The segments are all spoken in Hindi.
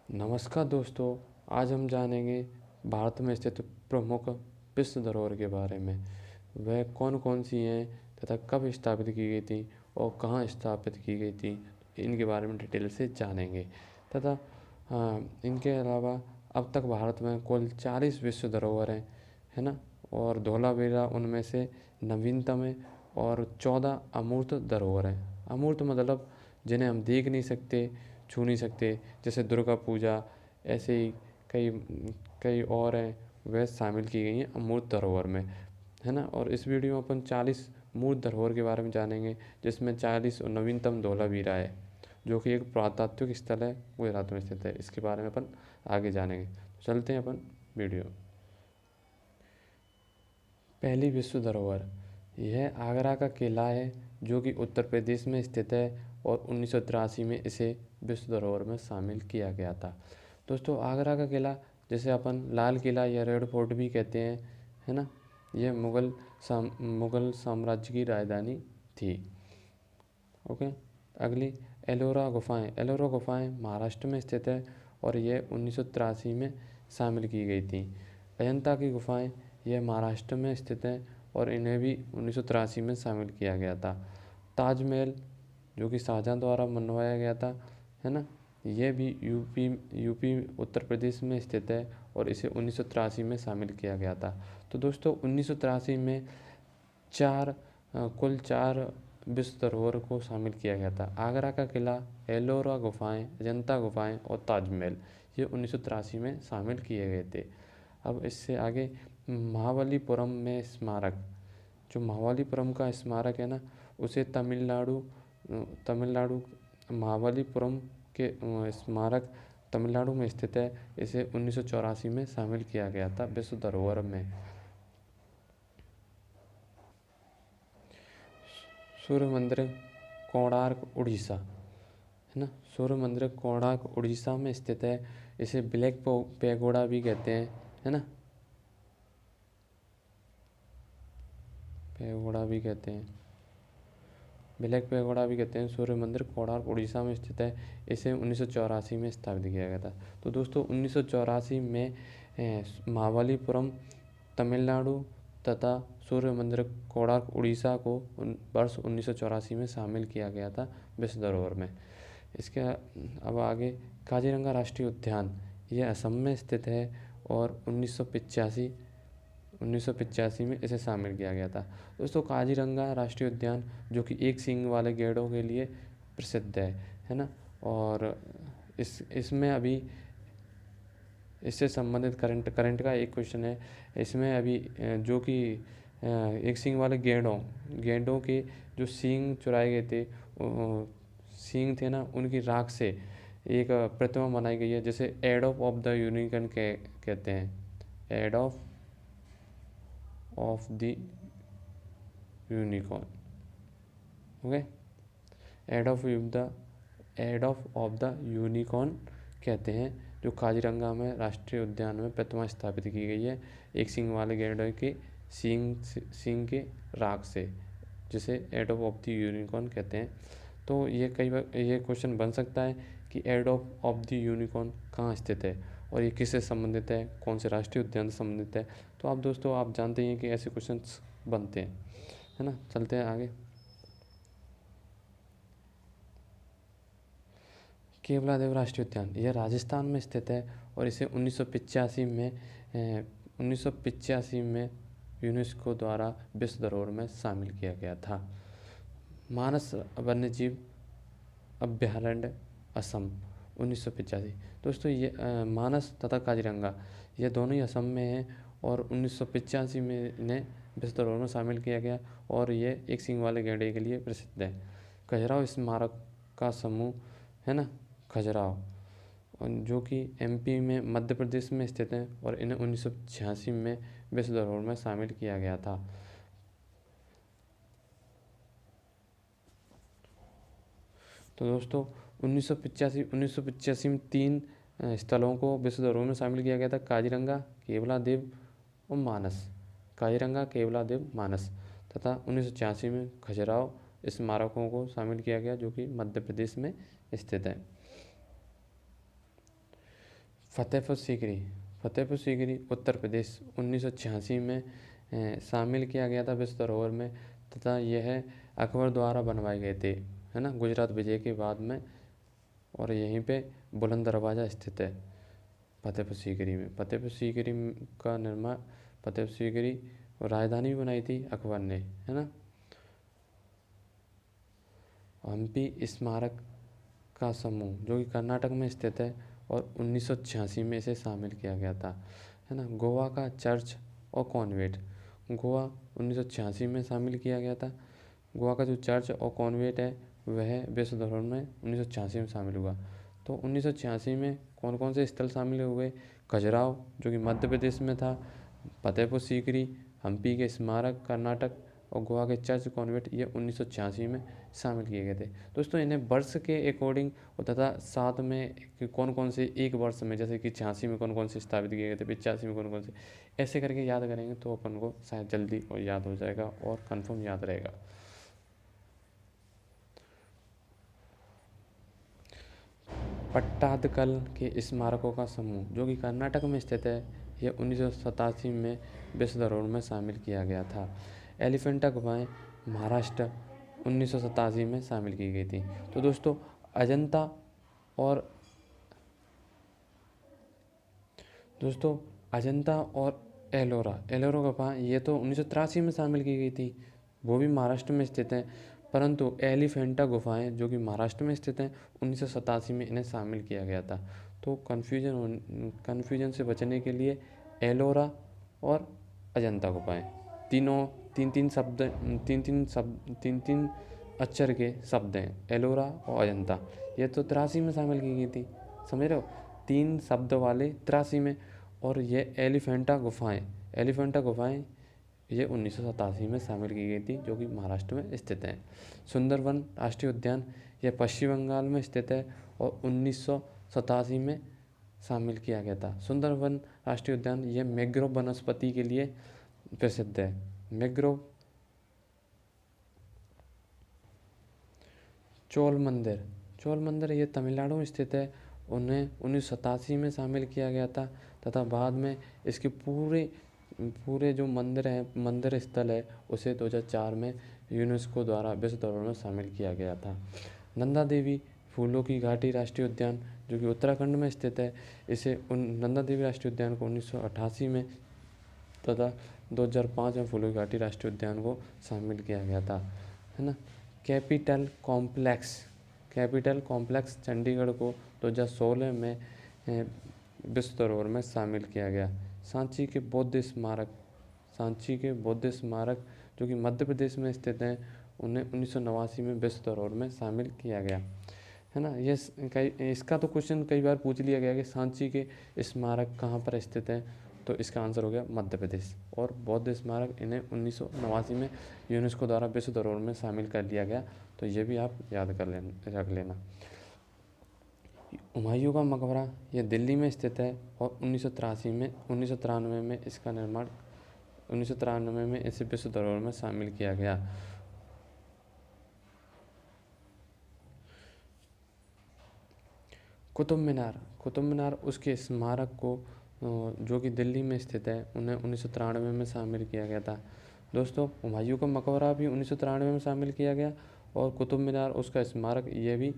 नमस्कार दोस्तों, आज हम जानेंगे भारत में स्थित प्रमुख विश्व धरोहर के बारे में। वह कौन कौन सी हैं तथा कब स्थापित की गई थी और कहाँ स्थापित की गई थी, इनके बारे में डिटेल से जानेंगे। तथा इनके अलावा अब तक भारत में कुल 40 विश्व धरोहर हैं, है ना। और धौलावीरा उनमें से नवीनतम है। और 14 अमूर्त धरोहर हैं। अमूर्त मतलब जिन्हें हम देख नहीं सकते, छू नहीं सकते, जैसे दुर्गा पूजा, ऐसे ही कई कई और हैं, वह शामिल की गई हैं अमूर्त धरोहर में, है ना। और इस वीडियो में अपन 40 मूर्त धरोहर के बारे में जानेंगे, जिसमें 40 और नवीनतम धौलावीरा है, जो कि एक पुरातात्विक स्थल है, गुजरात में स्थित है। इसके बारे में अपन आगे जानेंगे। चलते हैं अपन वीडियो। पहली विश्व धरोहर, यह आगरा का किला है, जो कि उत्तर प्रदेश में स्थित है और 1983 में इसे विश्व धरोहर में शामिल किया गया था। दोस्तों, आगरा का किला, जिसे अपन लाल किला या रेड फोर्ट भी कहते हैं, है ना, यह मुगल साम्राज्य की राजधानी थी। ओके। अगली, एलोरा गुफाएं। एलोरा गुफाएं महाराष्ट्र में स्थित है और यह 1983 में शामिल की गई थी। अजंता की गुफाएं, यह महाराष्ट्र में स्थित है और इन्हें भी 1983 में शामिल किया गया था। ताजमहल, जो कि शाहजहाँ द्वारा बनवाया गया था, है ना, यह भी यूपी उत्तर प्रदेश में स्थित है और इसे 1983 में शामिल किया गया था। तो दोस्तों, 1983 में कुल चार विश्व धरोहर को शामिल किया गया था। आगरा का किला, एलोरा गुफाएं, अजंता गुफाएं और ताजमहल, ये 1983 में शामिल किए गए थे। अब इससे आगे महाबलीपुरम में स्मारक, जो महाबलीपुरम का स्मारक है ना, उसे तमिलनाडु महाबलीपुरम के स्मारक तमिलनाडु में स्थित है। इसे 1984 में शामिल किया गया था विश्व धरोहर में। सूर्य मंदिर, कोणार्क, उड़ीसा, है ना। सूर्य मंदिर कोणार्क उड़ीसा में स्थित है। इसे ब्लैक पैगोडा भी कहते हैं, है ना, पैगोडा भी कहते हैं, ब्लैक पैगोडा भी कहते हैं। सूर्य मंदिर कोणार्क उड़ीसा में स्थित है। इसे 1984 में स्थापित किया गया था। तो दोस्तों, 1984 में महाबलीपुरम तमिलनाडु तथा सूर्य मंदिर कोणार्क उड़ीसा को वर्ष 1984 में शामिल किया गया था विश्व धरोहर में। इसके अब आगे, काजीरंगा राष्ट्रीय उद्यान, यह असम में स्थित है और 1985 में इसे शामिल किया गया था। दोस्तों, काजीरंगा राष्ट्रीय उद्यान, जो कि एक सींग वाले गैंडों के लिए प्रसिद्ध है ना। और इसमें अभी इससे संबंधित करंट का एक क्वेश्चन है। इसमें अभी जो कि एक सींग वाले गेंडों के जो सींग चुराए गए थे, सींग थे ना, उनकी राख से एक प्रतिमा बनाई गई है, जिसे एडोप ऑफ द यूनिकॉर्न कहते हैं। Adopt of the unicorn, okay. Adopt of the unicorn कहते हैं, जो काजीरंगा में राष्ट्रीय उद्यान में प्रतिमा स्थापित की गई है, एक सींग वाले गैंडों के सींग के राख से, जिसे एडोप ऑफ द यूनिकॉर्न कहते हैं। तो ये कई बार ये क्वेश्चन बन सकता है कि एडोप ऑफ द यूनिकॉर्न कहाँ स्थित है और ये किससे संबंधित है, कौन से राष्ट्रीय उद्यान से संबंधित है। तो आप दोस्तों, आप जानते हैं कि ऐसे क्वेश्चंस बनते हैं, है ना। चलते हैं आगे। केवलादेव राष्ट्रीय उद्यान, यह राजस्थान में स्थित है और इसे 1985 में यूनेस्को द्वारा विश्व धरोहर में शामिल किया गया था। मानस वन्यजीव अभयारण्य, असम, 1985। दोस्तों, ये मानस तथा काजीरंगा, ये दोनों ही असम में हैं और 1985 में इन्हें विश्व धरोहर में शामिल किया गया और ये एक सींग वाले गैंडे के लिए प्रसिद्ध है। खजुराहो स्मारक का समूह, है ना, खजुराहो, जो कि एमपी में मध्य प्रदेश में स्थित है और इन्हें 1986 में विश्व धरोहर में शामिल किया गया था। तो दोस्तों, 1985 में 3 स्थलों को विश्व धरोहर में शामिल किया गया था: काजीरंगा, केवलादेव और मानस। काजीरंगा, केवलादेव, मानस। तथा 1986 में खजुराहो स्मारकों को शामिल किया गया, जो कि मध्य प्रदेश में स्थित है। फतेहपुर सीकरी, फतेहपुर सीकरी उत्तर प्रदेश 1986 में शामिल किया गया था विश्व धरोहर में, तथा यह अकबर द्वारा बनवाए गए थे, है ना, गुजरात विजय के बाद में। और यहीं पे बुलंद दरवाज़ा स्थित है फतेहपुर सीकरी में। फतेहपुर सीकरी का निर्माण, फतेहपुर सीकरी राजधानी भी बनाई थी अकबर ने, है ना। हम्पी स्मारक का समूह जो कि कर्नाटक में स्थित है और 1986 में इसे शामिल किया गया था, है ना। गोवा का चर्च और कॉन्वेंट, गोवा 1986 में शामिल किया गया था। गोवा का जो चर्च और कॉन्वेंट है वह विश्व धरोहर में 1986 में शामिल हुआ। तो 1986 में कौन कौन से स्थल शामिल हुए? खजुराहो जो कि मध्य प्रदेश में था, फतेहपुर सीकरी, हम्पी के स्मारक कर्नाटक, और गोवा के चर्च कॉन्वेंट, ये 1986 में शामिल किए गए थे। दोस्तों इन्हें वर्ष के अकॉर्डिंग तथा साथ में कि कौन कौन से एक वर्ष में, जैसे कि 86 में कौन कौन से स्थापित किए गए थे, 85 में कौन कौन से, ऐसे करके याद करेंगे तो अपन को शायद जल्दी और याद हो जाएगा और कंफर्म याद रहेगा। पट्टादकल के स्मारकों का समूह जो कि कर्नाटक में स्थित है, यह 1987 में विश्व धरोहर में शामिल किया गया था। एलिफेंटा गुफाएं महाराष्ट्र 1987 में शामिल की गई थी। तो दोस्तों अजंता और एलोरा, एलोरा गुफा ये तो 1983 में शामिल की गई थी, वो भी महाराष्ट्र में स्थित है। परंतु एलिफेंटा गुफाएं जो कि महाराष्ट्र में स्थित हैं 1987 में इन्हें शामिल किया गया था। तो कन्फ्यूजन से बचने के लिए एलोरा और अजंता गुफाएं, तीनों तीन तीन अक्षर के शब्द हैं, एलोरा और अजंता। ये तो 83 में शामिल की गई थी, समझ रहे हो, 3 शब्द वाले 83 में। और ये एलिफेंटा गुफाएं ये 1987 में शामिल की गई थी, जो कि महाराष्ट्र में स्थित है। सुंदरवन राष्ट्रीय उद्यान यह पश्चिम बंगाल में स्थित है और 1987 में शामिल किया गया था। सुंदरवन राष्ट्रीय उद्यान यह मैंग्रोव वनस्पति के लिए प्रसिद्ध है। मैंग्रोव। चोल मंदिर ये तमिलनाडु में स्थित है, उन्हें 1987 में शामिल किया गया था, तथा बाद में इसके पूरे जो मंदिर स्थल है उसे 2004 में यूनेस्को द्वारा विश्व धरोहर में शामिल किया गया था। नंदा देवी फूलों की घाटी राष्ट्रीय उद्यान जो कि उत्तराखंड में स्थित है, इसे नंदा देवी राष्ट्रीय उद्यान को 1988 में तथा 2005 में फूलों की घाटी राष्ट्रीय उद्यान को शामिल किया गया था, है ना। कैपिटल कॉम्प्लेक्स चंडीगढ़ को 2016 में विश्व धरोहर में शामिल किया गया। सांची के बौद्ध स्मारक जो कि मध्य प्रदेश में स्थित हैं, उन्हें 1989 में विश्व धरोहर में शामिल किया गया, है ना। इसका तो क्वेश्चन कई बार पूछ लिया गया कि सांची के स्मारक कहाँ पर स्थित हैं, तो इसका आंसर हो गया मध्य प्रदेश। और बौद्ध स्मारक इन्हें 1989 में यूनेस्को द्वारा विश्व धरोहर में शामिल कर लिया गया, तो ये भी आप याद रख लेना। हुमायूं का मकबरा ये दिल्ली में स्थित है और 1993 में इसका निर्माण 1993 में इसे विश्व धरोहर में शामिल किया गया। कुतुब मीनार उसके स्मारक को जो कि दिल्ली में स्थित है, उन्हें 1993 में शामिल किया गया था। दोस्तों हुमायूं का मकबरा भी 1993 में शामिल किया गया और कुतुब मीनार उसका स्मारक यह भी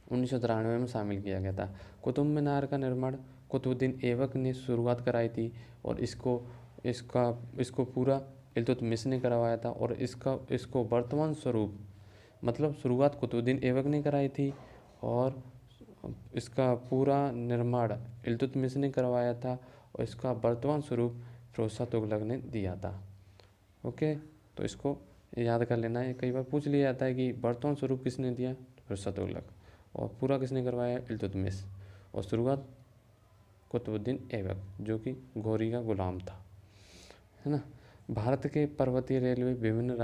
1993 में शामिल किया गया था। कुतुब मीनार का निर्माण कुतुबुद्दीन ऐबक ने शुरुआत कराई थी और इसको पूरा इल्तुतमिश ने करवाया था, और इसको वर्तमान स्वरूप, मतलब शुरुआत कुतुबुद्दीन ऐबक ने कराई थी और इसका पूरा निर्माण इल्तुतमिश ने करवाया था, और इसका वर्तमान स्वरूप फिरोज शाह तुगलक ने दिया था। ओके, तो इसको याद कर लेना है, कई बार पूछ लिया जाता है कि वर्तमान स्वरूप किसने दिया, फिरोज शाह तुगलक, और पूरा किसने करवाया, इल्तुतमिश, और शुरुआत कुतुबुद्दीन ऐबक जो कि घोरी का गुलाम था, है ना। भारत के पर्वतीय रेलवे विभिन्न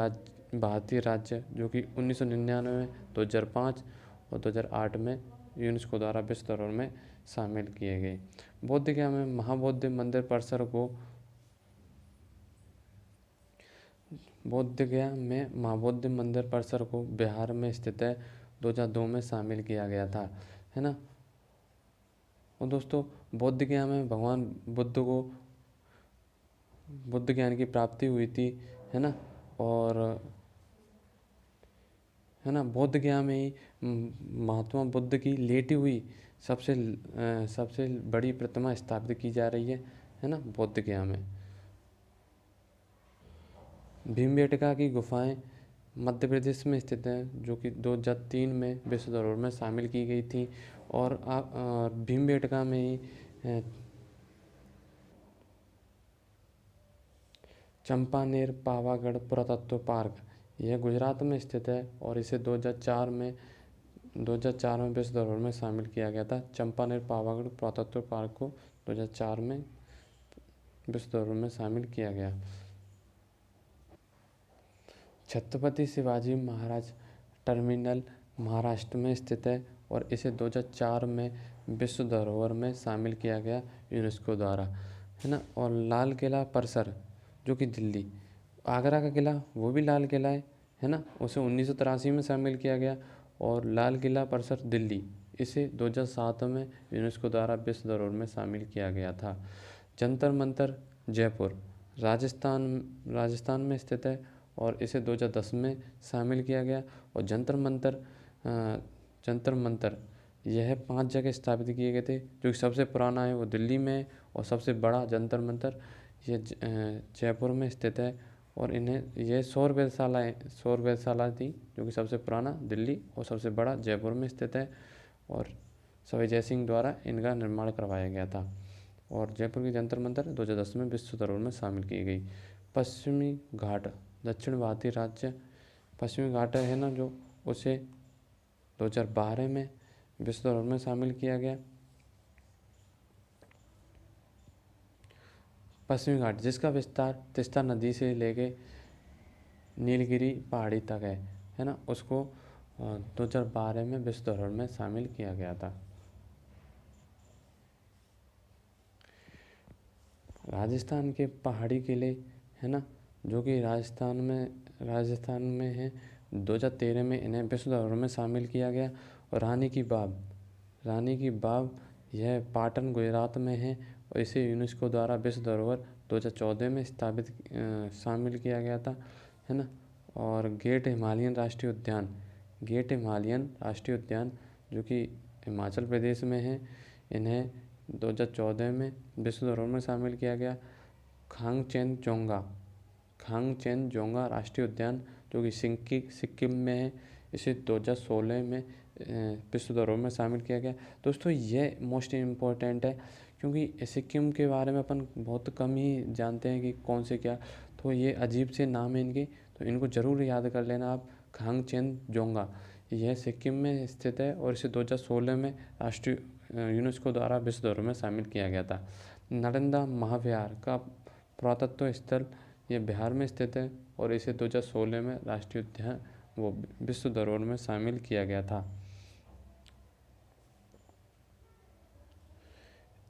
भारतीय राज्य जो कि 1999, 2005 और 2008 में यूनेस्को द्वारा विश्व धरोहर में शामिल किए गए। बोधगया में महाबौद्ध मंदिर परिसर को बिहार में स्थित है, 2002 में शामिल किया गया था, है ना। और दोस्तों बौद्ध गया में भगवान बुद्ध को बुद्ध ज्ञान की प्राप्ति हुई थी, है ना। और है ना, बौद्ध गया में ही महात्मा बुद्ध की लेटी हुई सबसे बड़ी प्रतिमा स्थापित की जा रही है ना, बौद्ध गया में। भीमबेटका की गुफाएं मध्य प्रदेश में स्थित हैं, जो कि 2003 में विश्व धरोहर में शामिल की गई थी। और भीमबेटका में ही चंपानेर पावागढ़ पुरातत्व पार्क, यह गुजरात में स्थित है और इसे 2004 में विश्व धरोहर में शामिल किया गया था। चंपानेर पावागढ़ पुरातत्व पार्क को 2004 में विश्व धरोहर में शामिल किया गया। छत्रपति शिवाजी महाराज टर्मिनल महाराष्ट्र में स्थित है और इसे 2004 में विश्व धरोहर में शामिल किया गया यूनेस्को द्वारा, है ना। और लाल किला परिसर, जो कि दिल्ली, आगरा का किला वो भी लाल किला है ना, उसे 1983 में शामिल किया गया। और लाल किला परिसर दिल्ली, इसे 2007 में यूनेस्को द्वारा विश्व धरोहर में शामिल किया गया था। जंतर मंतर जयपुर राजस्थान में स्थित है और इसे 2010 में शामिल किया गया। और जंतर मंतर यह 5 जगह स्थापित किए गए थे, जो कि सबसे पुराना है वो दिल्ली में है और सबसे बड़ा जंतर मंतर ये जयपुर में स्थित है। और ये सौर वेधशाला थी, जो कि सबसे पुराना दिल्ली और सबसे बड़ा जयपुर में स्थित है। और सवाई जय सिंह द्वारा इनका निर्माण करवाया गया था। और जयपुर की जंतर मंतर 2010 में विश्व धरोहर में शामिल की गई। पश्चिमी घाट दक्षिण भारतीय राज्य पश्चिमी घाट है ना, जो उसे 2012 में विश्व धरोहर में शामिल किया गया। पश्चिमी घाट जिसका विस्तार तीस्ता नदी से लेके नीलगिरी पहाड़ी तक है ना, उसको 2012 में विश्व धरोहर में शामिल किया गया था। राजस्थान के पहाड़ी किले, है ना, जो कि राजस्थान में है, 2013 में इन्हें विश्व धरोहर में शामिल किया गया। और रानी की बाव यह पाटन गुजरात में है और इसे यूनेस्को द्वारा विश्व धरोहर 2014 में शामिल किया गया था, है ना। और गेट हिमालयन राष्ट्रीय उद्यान जो कि हिमाचल प्रदेश में है, इन्हें 2014 में विश्व धरोहर में शामिल किया गया। खांगचेनजोंगा राष्ट्रीय उद्यान, जो कि सिक्किम में है, इसे 2016 में विश्व धरोहर में शामिल किया गया। दोस्तों ये मोस्ट इम्पोर्टेंट है, क्योंकि सिक्किम के बारे में अपन बहुत कम ही जानते हैं कि कौन से क्या, तो ये अजीब से नाम है इनके, तो इनको ज़रूर याद कर लेना आप। खांगचेनजोंगा यह सिक्किम में स्थित है और इसे 2016 में राष्ट्रीय यूनेस्को द्वारा विश्व धरोहर में शामिल किया गया था। नालंदा महाविहार का पुरातत्व स्थल ये बिहार में स्थित है और इसे 2016 में राष्ट्रीय उद्यान वो विश्व धरोहर में शामिल किया गया था।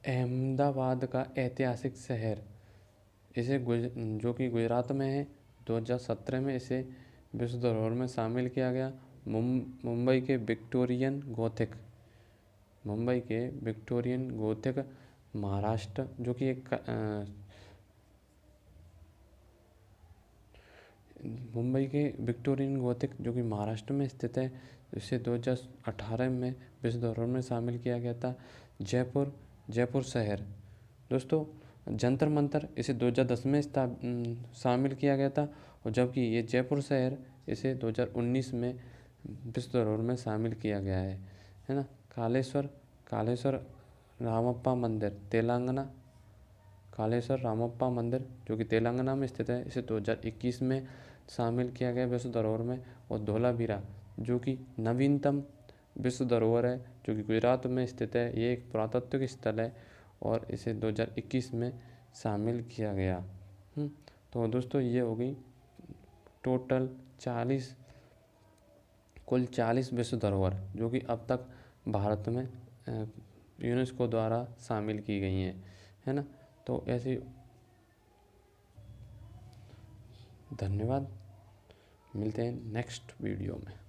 अहमदाबाद का ऐतिहासिक शहर, जो कि गुजरात में है, 2017 में इसे विश्व धरोहर में शामिल किया गया। मुंबई के विक्टोरियन गोथिक महाराष्ट्र, जो कि मुंबई के विक्टोरियन गोथिक जो कि महाराष्ट्र में स्थित है, इसे 2018 में विश्व धरोहर में शामिल किया गया था। जयपुर शहर, दोस्तों जंतर मंतर इसे 2010 में शामिल किया गया था, और जबकि ये जयपुर शहर इसे 2019 में विश्व धरोहर में शामिल किया गया है ना। कालेश्वर रामप्पा मंदिर जो कि तेलंगाना में स्थित है, इसे 2021 में शामिल किया गया विश्व धरोहर में। और धोलावीरा, जो कि नवीनतम विश्व धरोहर है, जो कि गुजरात में स्थित है, ये एक पुरातात्विक स्थल है और इसे 2021 में शामिल किया गया। तो दोस्तों ये हो गई टोटल कुल 40 विश्व धरोहर, जो कि अब तक भारत में यूनेस्को द्वारा शामिल की गई हैं, है ना। तो ऐसे धन्यवाद, मिलते हैं नेक्स्ट वीडियो में।